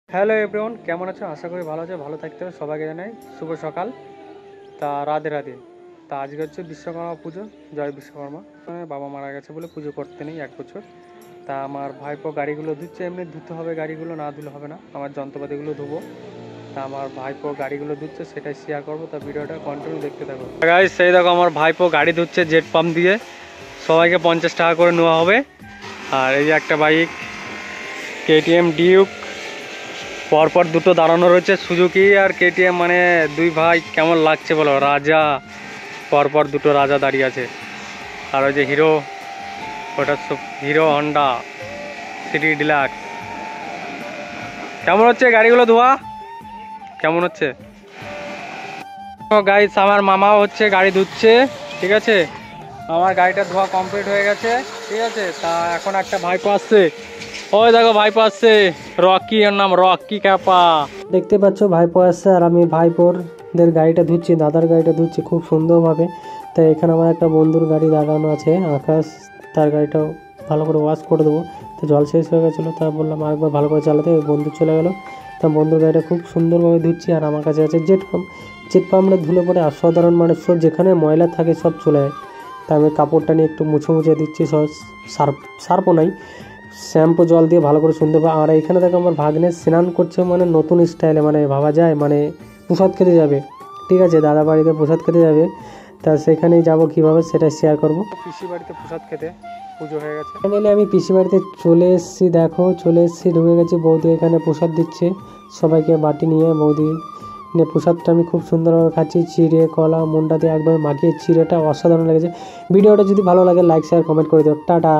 Hello everyone, কেমন আছো? আশা করি ভালো আছো, ভালো থাকতে হবে। সবাইকে জানাই শুভ সকাল। তা রাধে রাধে। তা আজকে হচ্ছে বিশ্বকর্মা পুজো। জয় বিশ্বকর্মা। বাবা মারা গেছে বলে পুজো করতে নেই 1 বছর। তা আমার ভাইপো গাড়িগুলো ধুচ্ছে, এমনি ধুতে হবে, গাড়িগুলো না ধুলে হবে না, আমার যন্ত্রপাতিগুলো ধুবো। তা আমার ভাইপো গাড়িগুলো ধুচ্ছে, সেটাই শেয়ার করবো। তা ভিডিওটা কন্টিনিউ দেখতে থাকো। গাইস, সেই দেখো আমার ভাইপো গাড়ি ধুচ্ছে জেট পাম্প দিয়ে। সবাইকে 50 টাকা করে নেওয়া হবে। আর এই যে একটা বাইক কেটিএম ডিউক, পরপর দুটো দাঁড়ানো রয়েছে, সুজুকি আর কেটিএম, মানে দুই ভাই কেমন লাগছে বলো, রাজা। পরপর দুটো রাজা দাঁড়িয়ে আছে। আর ওই যে হিরো, ওটা হিরো হন্ডা সিটি ডিলাক্স। কেমন হচ্ছে গাড়িগুলো ধোয়া? কেমন হচ্ছে? গাইস, আমার মামাও হচ্ছে গাড়ি ধুচ্ছে। ঠিক আছে, আমার গাড়িটা ধোয়া কমপ্লিট হয়ে গেছে। ঠিক আছে, তা এখন একটা ভাইপো আসছে। ওই দেখো ভাইপো আসছে, রকি, এর নাম রকি ক্যাপা। দেখতে পাচ্ছ ভাইপো আসছে, আর আমি ভাইপোরদের গাড়িটা ধুচ্ছি, দাদার গাড়িটা ধুচ্ছি খুব সুন্দরভাবে। তাই এখানে আমার একটা বন্ধুর গাড়ি দাঁড়ানো আছে, আকাশ, তার গাড়িটাও ভালো করে ওয়াশ করে দেবো। তো জল শেষ হয়ে গেছিলো, তা বললাম আরেকবার ভালো করে চালাতে। ওই বন্ধু চলে গেলো, তা বন্ধুর গাড়িটা খুব সুন্দরভাবে ধুচ্ছি। আর আমার কাছে আছে জেট পাম্প। জেট পাম্পটা ধুলে পরে অসাধারণ, মানে সব যেখানে ময়লা থাকে সব চলে যায়। তা আমি কাপড়টা নিয়ে একটু মুছে মুছে দিচ্ছি, সার্পও নাই, শ্যাম্পু জল দিয়ে ভালো করে সুন্দর। আর এখানে দেখো আমার ভাগ্নে স্নান করছে, মানে নতুন স্টাইলে, মানে ভাবা যায়, মানে প্রসাদ খেতে যাবে। ঠিক আছে, দাদা বাড়িতে প্রসাদ খেতে যাবে, তা সেখানেই যাব, কীভাবে সেটা শেয়ার করব। পিসি বাড়িতে প্রসাদ খেতে, পুজো হয়ে গেছে। ফাইনালি আমি পিসি বাড়িতে চলে এসেছি, দেখো চলে এসেছি, ঢুকে গেছি। বৌদি এখানে প্রসাদ দিচ্ছে সবাইকে, বাটি নিয়ে বৌদি নিয়ে প্রসাদটা আমি খুব সুন্দরভাবে খাচ্ছি। চিড়ে কলা মুন্ডা দিয়ে একবার মাখিয়ে, চিড়েটা অসাধারণ লেগেছে। ভিডিওটা যদি ভালো লাগে লাইক শেয়ার কমেন্ট করে দিও। টাটা।